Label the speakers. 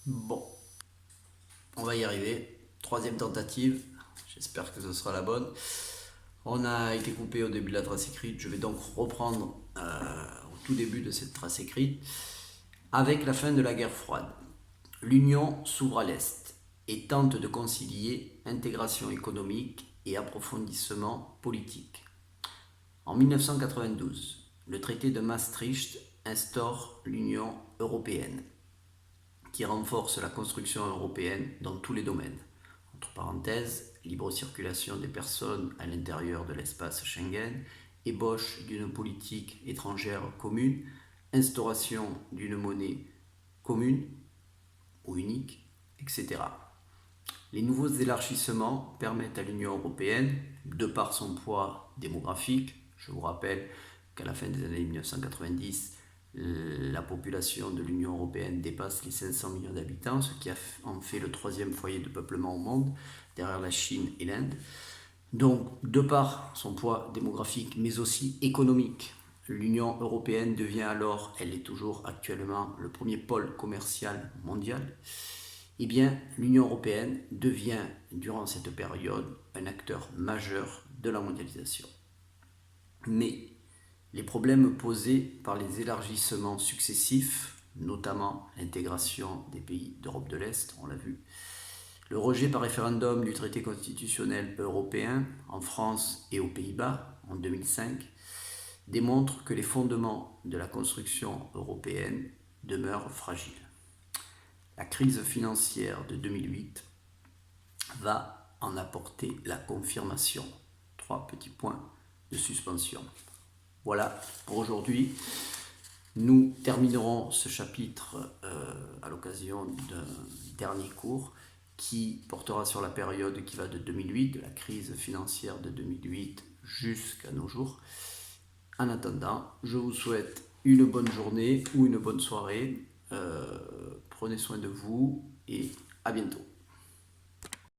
Speaker 1: Bon, on va y arriver. Troisième tentative. J'espère que ce sera la bonne. On a été coupé au début de la trace écrite. Je vais donc reprendre au tout début de cette trace écrite. Avec la fin de la guerre froide, l'Union s'ouvre à l'Est et tente de concilier intégration économique et approfondissement politique. En 1992, le traité de Maastricht instaure l'Union européenne, qui renforce la construction européenne dans tous les domaines. Entre parenthèses, libre circulation des personnes à l'intérieur de l'espace Schengen, ébauche d'une politique étrangère commune, instauration d'une monnaie commune ou unique, etc. Les nouveaux élargissements permettent à l'Union européenne, de par son poids démographique, je vous rappelle qu'à la fin des années 1990, la population de l'Union européenne dépasse les 500 millions d'habitants, ce qui en fait le troisième foyer de peuplement au monde, derrière la Chine et l'Inde. Donc, de par son poids démographique, mais aussi économique, l'Union européenne devient alors, elle est toujours actuellement, le premier pôle commercial mondial. Eh bien, l'Union européenne devient, durant cette période, un acteur majeur de la mondialisation. Mais les problèmes posés par les élargissements successifs, notamment l'intégration des pays d'Europe de l'Est, on l'a vu, le rejet par référendum du traité constitutionnel européen en France et aux Pays-Bas en 2005, démontrent que les fondements de la construction européenne demeurent fragiles. La crise financière de 2008 va en apporter la confirmation. 3 petits points de suspension. Voilà pour aujourd'hui. Nous terminerons ce chapitre à l'occasion d'un dernier cours qui portera sur la période qui va de 2008, de la crise financière de 2008 jusqu'à nos jours. En attendant, je vous souhaite une bonne journée ou une bonne soirée. Prenez soin de vous et à bientôt.